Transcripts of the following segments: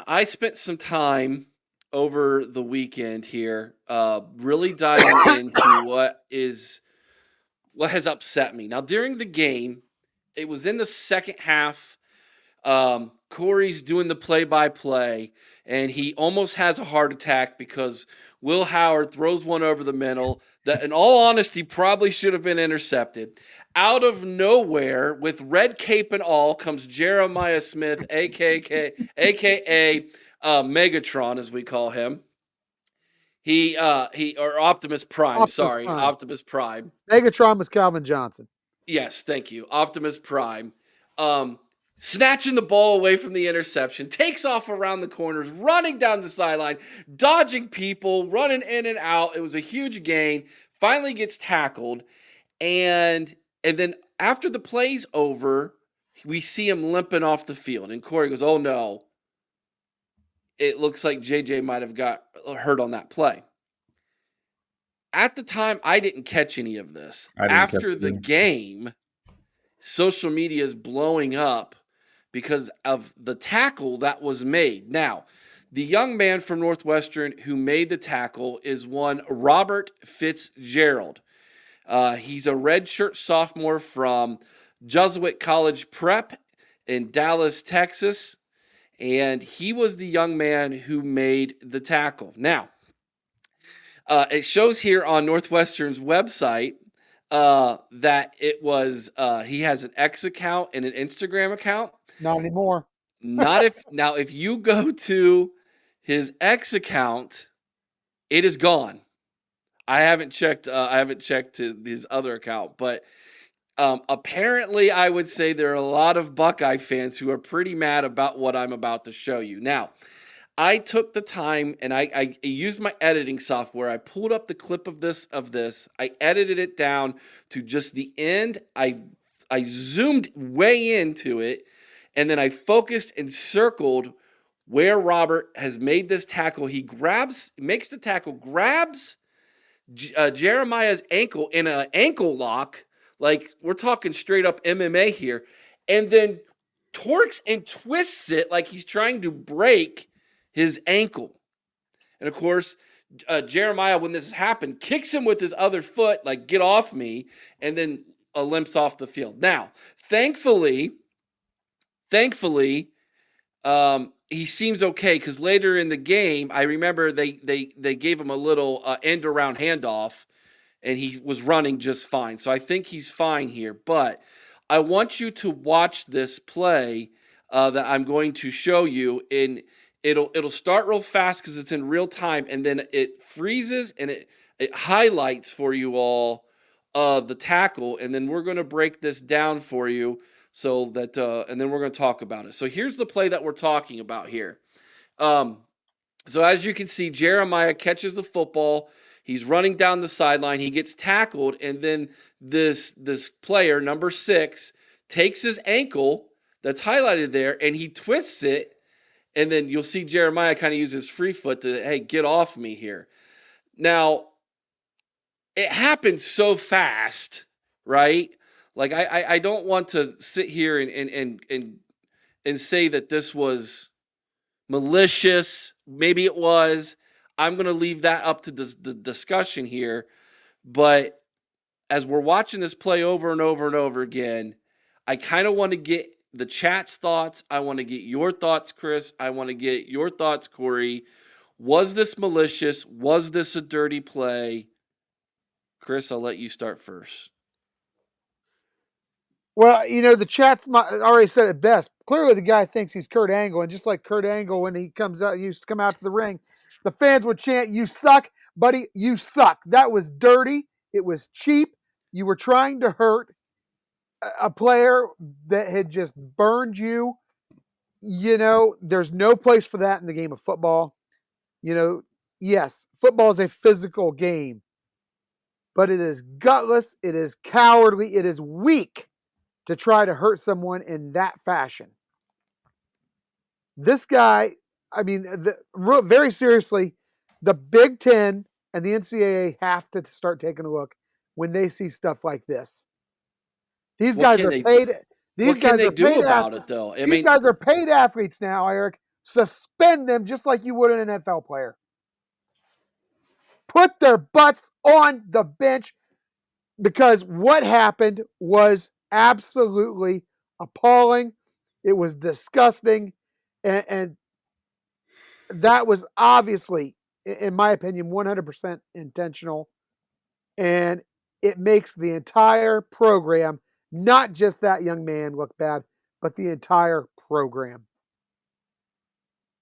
I spent some time over the weekend here, really diving into what has upset me. Now, during the game, it was in the second half. Cory's doing the play-by-play, and he almost has a heart attack because Will Howard throws one over the middle that, in all honesty, probably should have been intercepted. Out of nowhere, with red cape and all, comes Jeremiah Smith, aka Megatron, as we call him. He or Optimus Prime. Optimus Sorry, Prime. Optimus Prime. Megatron was Calvin Johnson. Yes, thank you. Optimus Prime. Um, Snatching the ball away from the interception, takes off around the corners, running down the sideline, dodging people, running in and out. It was a huge gain. Finally gets tackled, and and then after the play's over, we see him limping off the field. And Cory goes, "Oh no, it looks like JJ might have got hurt on that play." At the time, I didn't catch any of this. I didn't catch After the it. game, social media is blowing up because of the tackle that was made. Now, the young man from Northwestern who made the tackle is one Robert Fitzgerald. He's a redshirt sophomore from Jesuit College Prep in Dallas, Texas, and he was the young man who made the tackle. Now, it shows here on Northwestern's website that it was he has an X account and an Instagram account. Not anymore. Not if now if you go to his X account, it is gone. I haven't checked. I haven't checked his other account, but apparently, I would say there are a lot of Buckeye fans who are pretty mad about what I'm about to show you. Now, I took the time and I used my editing software. I pulled up the clip of this. I edited it down to just the end. I zoomed way into it, and then I focused and circled where Robert has made this tackle. He makes the tackle, grabs Jeremiah's ankle in an ankle lock, like we're talking straight up MMA here, and then torques and twists it like he's trying to break his ankle. And of course, Jeremiah, when this happened, kicks him with his other foot, like, get off me, and then limps off the field. Now, thankfully, he seems okay because later in the game, I remember they gave him a little end around handoff, and he was running just fine. So I think he's fine here. But I want you to watch this play that I'm going to show you. And it'll start real fast because it's in real time, and then it freezes and it highlights for you all the tackle, and then we're going to break this down for you. So that, and then we're going to talk about it. So here's the play that we're talking about here. So as you can see, Jeremiah catches the football. He's running down the sideline. He gets tackled, and then this player, number 6, takes his ankle that's highlighted there, and he twists it. And then you'll see Jeremiah kind of use his free foot to, hey, get off me here. Now, it happened so fast, right? Like I don't want to sit here and say that this was malicious. Maybe it was. I'm going to leave that up to the discussion here. But as we're watching this play over and over and over again, I kind of want to get the chat's thoughts. I want to get your thoughts, Chris. I want to get your thoughts, Cory. Was this malicious? Was this a dirty play? Chris, I'll let you start first. Well, the chat's already said it best. Clearly, the guy thinks he's Kurt Angle, and just like Kurt Angle, when he used to come out to the ring, the fans would chant, "You suck, buddy! You suck!" That was dirty. It was cheap. You were trying to hurt a player that had just burned you. There's no place for that in the game of football. Yes, football is a physical game, but it is gutless. It is cowardly. It is weak to try to hurt someone in that fashion. This guy, very seriously, the Big Ten and the NCAA have to start taking a look when they see stuff like this. These guys are paid. These What can guys they are do paid about it, though? These guys are paid athletes now, Eric. Suspend them just like you would an NFL player. Put their butts on the bench, because what happened was absolutely appalling. It was disgusting. And that was obviously, in my opinion, 100% intentional. And it makes the entire program, not just that young man, look bad, but the entire program.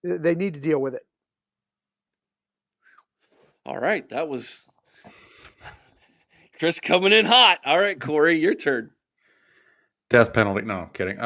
They need to deal with it. All right, that was Chris coming in hot. All right, Cory, your turn. Death penalty. No, I'm kidding.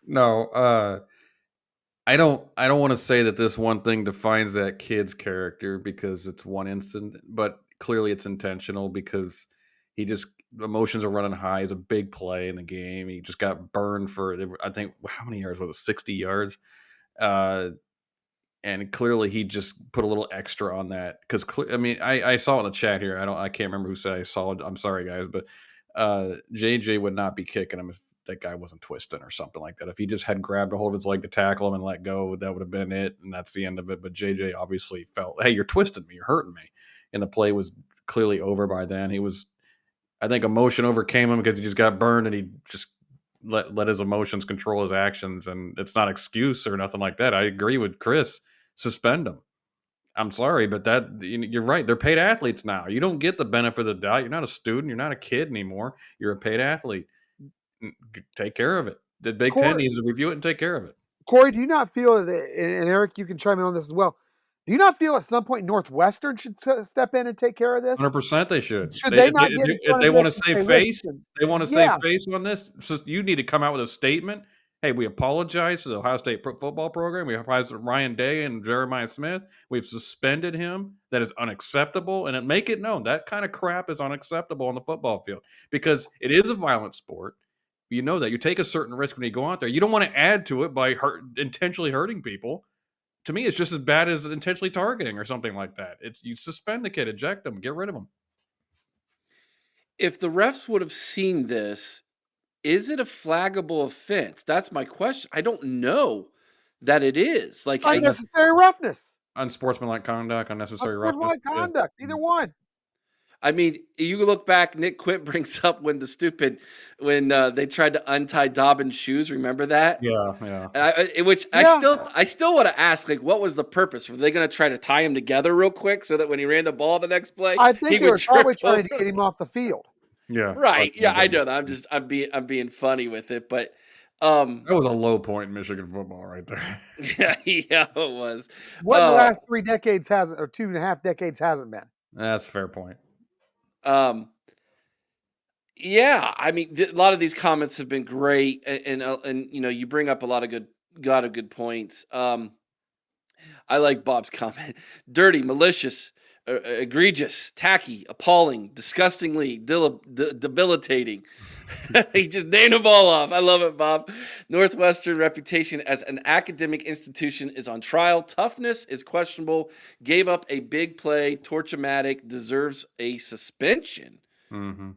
No, I don't want to say that this one thing defines that kid's character because it's one incident, but clearly it's intentional because he just emotions are running high. It's a big play in the game. He just got burned for I think how many yards was it? 60 yards. Uh and clearly he just put a little extra on that because I mean I saw it in the chat here. I can't remember who said I saw it. I'm sorry guys, but JJ would not be kicking him if that guy wasn't twisting or something like that. If he just had grabbed a hold of his leg to tackle him and let go, that would have been it, and that's the end of it. But JJ obviously felt, hey, you're twisting me, you're hurting me, and the play was clearly over by then. He was, I think, emotion overcame him because he just got burned and he just let his emotions control his actions, and it's not excuse or nothing like that. I agree with Chris. Suspend him. I'm sorry, but you're right. They're paid athletes now. You don't get the benefit of the doubt. You're not a student. You're not a kid anymore. You're a paid athlete. Take care of it. The Big Ten Cory, needs to review it and take care of it. Cory, do you not feel that, and Eric, you can chime in on this as well. Do you not feel at some point Northwestern should step in and take care of this? 100% they should. Should they not get in If front they of want this to and save say, face, listen, they want to save yeah, face on this. So you need to come out with a statement. Hey, we apologize to the Ohio State football program. We apologize to Ryan Day and Jeremiah Smith. We've suspended him. That is unacceptable. And make it known that kind of crap is unacceptable on the football field because it is a violent sport. You know that. You take a certain risk when you go out there. You don't want to add to it by intentionally hurting people. To me, it's just as bad as intentionally targeting or something like that. It's you suspend the kid, eject him, get rid of him. If the refs would have seen this, is it a flaggable offense? That's my question. I don't know that it is. Like, unnecessary roughness, Unsportsmanlike conduct, unnecessary roughness. unsportsmanlike Yeah. conduct, either one. I mean, you look back. Nick Quint brings up when they tried to untie Dobbins' shoes. Remember that? Yeah, yeah. Which Yeah, I still want to ask, like, what was the purpose? Were they going to try to tie him together real quick so that when he ran the ball the next play, I he think they would were probably trip trying to over? get him off the field. Yeah. Right? Like, Yeah, I know that. I'm being funny with it, but that was a low point in Michigan football right there. yeah, yeah, it was. What in the last 3 decades hasn't, or 2.5 decades hasn't been? That's a fair point. Um, yeah, I mean, a lot of these comments have been great, and you know, you bring up a lot of good points. I like Bob's comment: dirty, malicious, egregious, tacky, appalling, disgustingly debilitating. He just named them all off. I love it, Bob. Northwestern reputation as an academic institution is on trial. Toughness is questionable. Gave up a big play. Tortumatic. Deserves a suspension. Mm-hmm.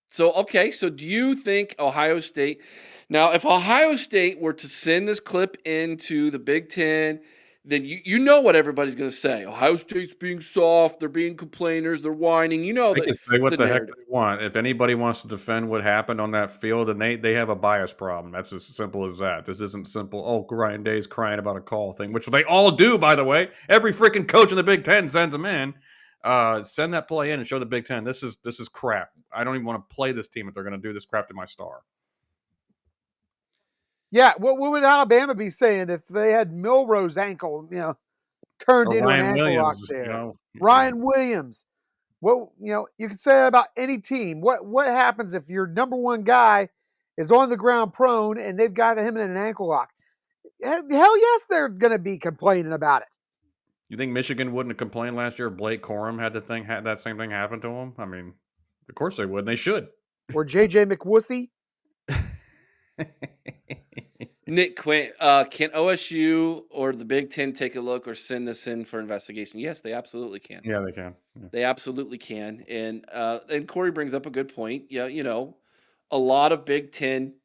So, okay. So, do you think Ohio State? Now, if Ohio State were to send this clip into the Big Ten, then you know what everybody's going to say. Ohio State's being soft. They're being complainers. They're whining. You know They can say what the the heck narrative. they want. If anybody wants to defend what happened on that field, and they have a bias problem. That's as simple as that. This isn't simple. Oh, Ryan Day's crying about a call thing, which they all do, by the way. Every freaking coach in the Big Ten sends them in. Send that play in and show the Big Ten this is crap. I don't even want to play this team if they're going to do this crap to my star. Yeah, what would Alabama be saying if they had Milrose's ankle, turned Or into an Ryan ankle lock Williams, there? Ryan Williams. Well, you could say that about any team. What happens if your number one guy is on the ground prone and they've got him in an ankle lock? Hell yes, they're going to be complaining about it. You think Michigan wouldn't have complained last year if Blake Corum had that same thing happen to him? I mean, of course they would. And they should. Or JJ McWussy. Nick Quint, can OSU or the Big Ten take a look or send this in for investigation? Yes, they absolutely can. Yeah, they can. Yeah. They absolutely can. And Cory brings up a good point. Yeah, a lot of Big Ten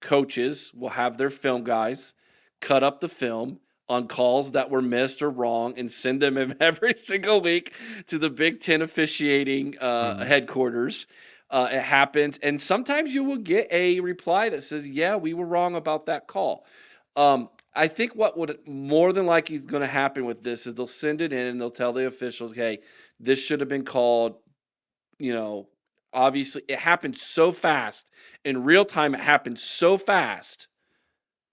coaches will have their film guys cut up the film on calls that were missed or wrong and send them every single week to the Big Ten officiating Mhm. headquarters. It happens, and sometimes you will get a reply that says, "Yeah, we were wrong about that call." I think what would more than likely is going to happen with this is they'll send it in and they'll tell the officials, "Hey, this should have been called." You know, obviously, it happened so fast in real time. It happened so fast.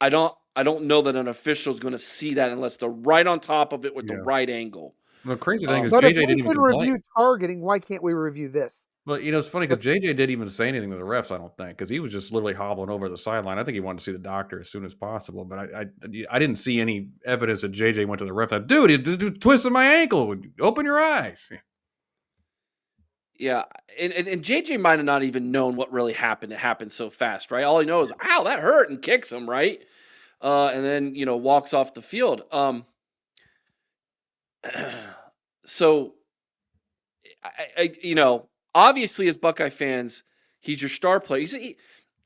I don't know that an official is going to see that unless they're right on top of it with the Yeah. right angle. The crazy thing is Um, But if JJ we didn't even can complain. review targeting, why can't we review this? Well, it's funny But because JJ didn't even say anything to the refs, I don't think, because he was just literally hobbling over the sideline. I think he wanted to see the doctor as soon as possible, but I didn't see any evidence that JJ went to the ref. Like, dude, you twisted my ankle. Open your eyes. yeah, and JJ might have not even known what really happened. It happened so fast, right? All he knows, "Ow, that hurt," and kicks him, right? And then walks off the field. So obviously as Buckeye fans, he's your star player.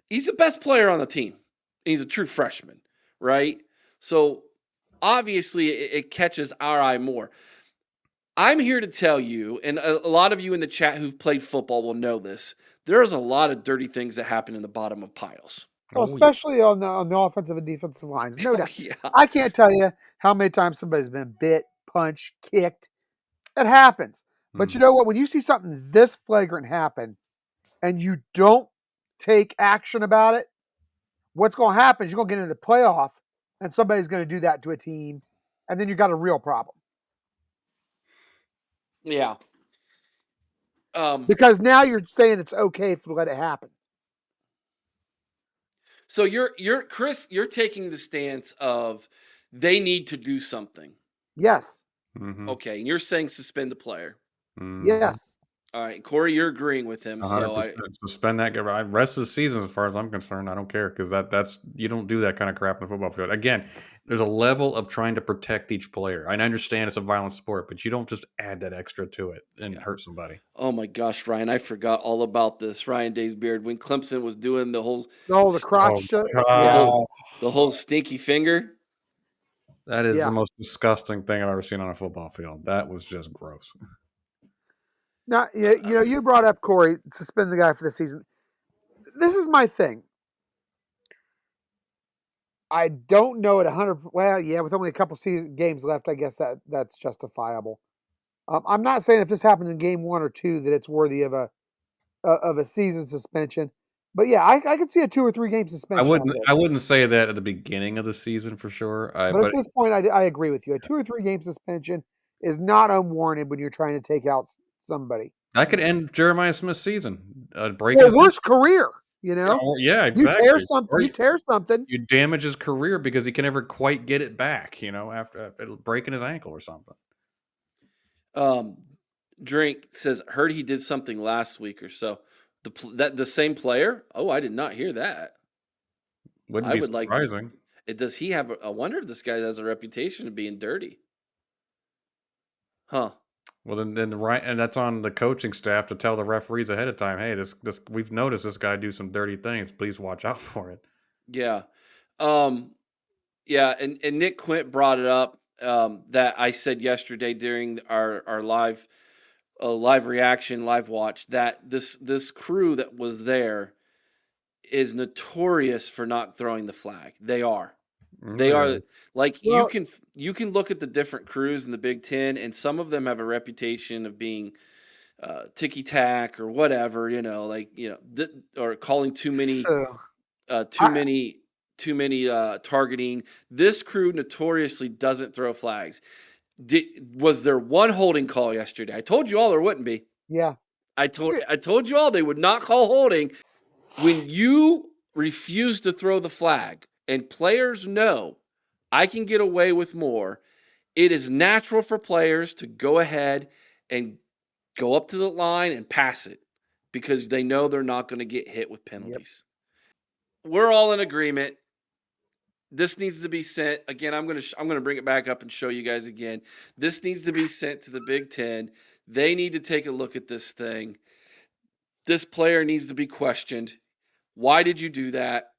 He's the best player on the team. He's a true freshman, right? So obviously it catches our eye more. I'm here to tell you, and a lot of you in the chat who've played football will know this. There's a lot of dirty things that happen in the bottom of piles. well, Oh, yeah. especially on the offensive and defensive lines, no Oh doubt. yeah. I can't tell you how many times somebody's been bit, punched, kicked. It happens. But you Mhm. know what? When you see something this flagrant happen and you don't take action about it, what's going to happen is you're going to get into the playoff and somebody's going to do that to a team, and then you got a real problem. Yeah. Because now you're saying it's okay to let it happen. So you're Chris, you're taking the stance of they need to do something. Yes. Mhm. Okay, and you're saying suspend the player. Mhm. Yes. All right, Corey, you're agreeing with him. So I 100%. Suspend that guy. Rest of the season, as far as I'm concerned, I don't care because that's you don't do that kind of crap in the football field. Again, there's a level of trying to protect each player. I understand it's a violent sport, but you don't just add that extra to it and yeah. hurt somebody. Oh my gosh, Ryan, I forgot all about this. Ryan Daysbeard when Clemson was doing Oh, the Oh crotch. the Yeah. whole God, the whole stinky finger. that is the Yeah. most disgusting thing I've ever seen on a football field. That was just gross. Now, you brought up Corey, suspend the guy for the season. This is my thing. I don't know it 100. Well, yeah, with only a couple season games left, I guess that's justifiable. I'm not saying if this happens in game 1 or 2 that it's worthy of a season suspension, but yeah, I could see a 2 or 3 game suspension over I this. wouldn't say that at the beginning of the season for sure. But at But this point, I agree with you. A 2 or 3 game suspension is not unwarranted when you're trying to take out somebody. that could end Jeremiah Smith's season, breaking Or his worse, career. yeah, yeah, You tear exactly. something. Or You tear something. you damage his career because he can never quite get it back, after breaking his ankle or something. Um, Drink says heard he did something last week or so. The same player? Oh, I did not hear that. Wouldn't I be would like to. surprising. Does he have? I wonder if this guy has a reputation of being dirty. Huh? Well, then right, and that's on the coaching staff to tell the referees ahead of time. Hey, this we've noticed this guy do some dirty things. Please watch out for it. Yeah. Um, yeah. And Nick Quint brought it up that I said yesterday during our live reaction, live watch that this crew that was there is notorious for not throwing the flag. They are. They Really? are like Well, you can look at the different crews in the Big Ten, and some of them have a reputation of being ticky tack or whatever, or calling so too I many targeting. This crew notoriously doesn't throw flags. Was there one holding call yesterday? I told you all there wouldn't be. yeah. I told you all they would not call holding. When you refuse to throw the flag and players know I can get away with more, it is natural for players to go ahead and go up to the line and pass it because they know they're not going to get hit with Yep. penalties. We're all in agreement. This needs to be sent again. I'm gonna bring it back up and show you guys again. This needs to be sent to the Big Ten. They need to take a look at this thing. This player needs to be questioned. Why did you do that?